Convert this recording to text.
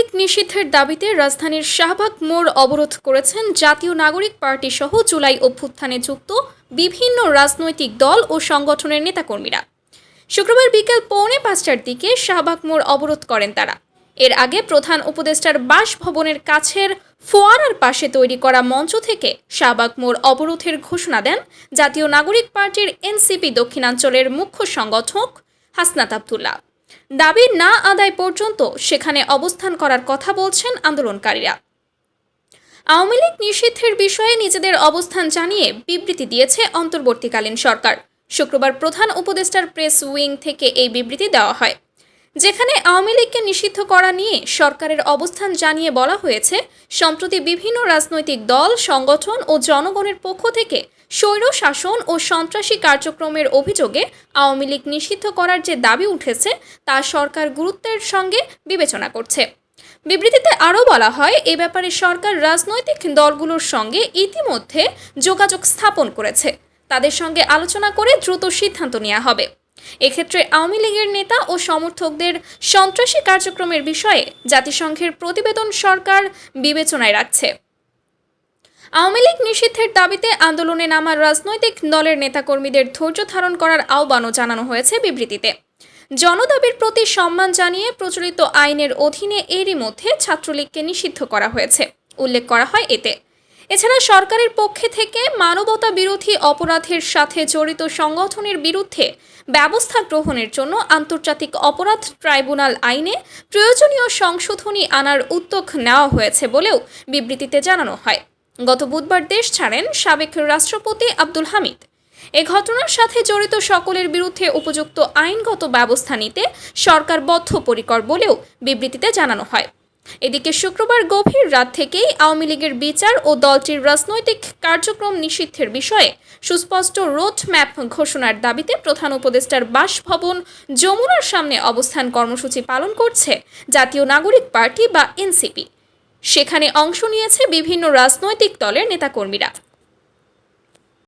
লীগ নিষিদ্ধের দাবিতে রাজধানীর শাহবাগ মোড় অবরোধ করেছেন জাতীয় নাগরিক পার্টি সহ জুলাই অভ্যুত্থানে যুক্ত বিভিন্ন রাজনৈতিক দল ও সংগঠনের নেতাকর্মীরা। শুক্রবার বিকেল 4:45টার দিকে শাহবাগ মোড় অবরোধ করেন তারা। এর আগে প্রধান উপদেষ্টার বাসভবনের কাছের ফোয়ারার পাশে তৈরি করা মঞ্চ থেকে শাহবাগ মোড় অবরোধের ঘোষণা দেন জাতীয় নাগরিক পার্টির এনসিপি দক্ষিণাঞ্চলের মুখ্য সংগঠক হাসনাত আব্দুল্লাহ। দাবি না আদায় পর্যন্ত সেখানে অবস্থান করার কথা বলছেন আন্দোলনকারীরা। আওয়ামী লীগ নিষিদ্ধের বিষয়ে নিজেদের অবস্থান জানিয়ে বিবৃতি দিয়েছে অন্তর্বর্তীকালীন সরকার। শুক্রবার প্রধান উপদেষ্টার প্রেস উইং থেকে এই বিবৃতি দেওয়া হয়, যেখানে আওয়ামী লীগকে নিষিদ্ধ করা নিয়ে সরকারের অবস্থান জানিয়ে বলা হয়েছে, সম্প্রতি বিভিন্ন রাজনৈতিক দল, সংগঠন ও জনগণের পক্ষ থেকে স্বৈর শাসন ও সন্ত্রাসী কার্যক্রমের অভিযোগে আওয়ামী লীগ নিষিদ্ধ করার যে দাবি উঠেছে তা সরকার গুরুত্বের সঙ্গে বিবেচনা করছে। বিবৃতিতে আরও বলা হয়, এ ব্যাপারে সরকার রাজনৈতিক দলগুলোর সঙ্গে ইতিমধ্যে যোগাযোগ স্থাপন করেছে। তাদের সঙ্গে আলোচনা করে দ্রুত সিদ্ধান্ত নেওয়া হবে। এক্ষেত্রে আওয়ামী লীগের নেতা ও সমর্থকদের সন্ত্রাসী কার্যক্রমের বিষয়ে জাতিসংঘের প্রতিবেদন সরকার বিবেচনায় রাখছে। আওয়ামী লীগ নিষিদ্ধের দাবিতে আন্দোলনে নামা রাজনৈতিক দলের নেতাকর্মীদের ধৈর্য ধারণ করার আহ্বানও জানানো হয়েছে বিবৃতিতে। জনদাবির প্রতি সম্মান জানিয়ে প্রচলিত আইনের অধীনে এরই মধ্যে ছাত্রলীগকে নিষিদ্ধ করা হয়েছে উল্লেখ করা হয় এতে। এছাড়া সরকারের পক্ষে থেকে মানবতা বিরোধী অপরাধের সাথে জড়িত সংগঠনের বিরুদ্ধে ব্যবস্থা গ্রহণের জন্য আন্তর্জাতিক অপরাধ ট্রাইব্যুনাল আইনে প্রয়োজনীয় সংশোধনী আনার উদ্যোগ নেওয়া হয়েছে বলেও বিবৃতিতে জানানো হয়। গত বুধবার দেশ ছাড়েন সাবেক রাষ্ট্রপতি আব্দুল হামিদ। এ ঘটনার সাথে জড়িত সকলের বিরুদ্ধে উপযুক্ত আইনগত ব্যবস্থা নিতে সরকার বদ্ধপরিকর বলেও বিবৃতিতে জানানো হয়। এদিকে শুক্রবার গভীর রাত থেকেই আওয়ামী লীগের বিচার ও দলটির রাজনৈতিক কার্যক্রম নিষিদ্ধের বিষয়ে সুস্পষ্ট রোড ম্যাপ ঘোষণার দাবিতে প্রধান উপদেষ্টার বাসভবন যমুনার সামনে অবস্থান কর্মসূচি পালন করছে জাতীয় নাগরিক পার্টি বা এনসিপি। সেখানে অংশ নিয়েছে বিভিন্ন রাজনৈতিক দলের নেতাকর্মীরা।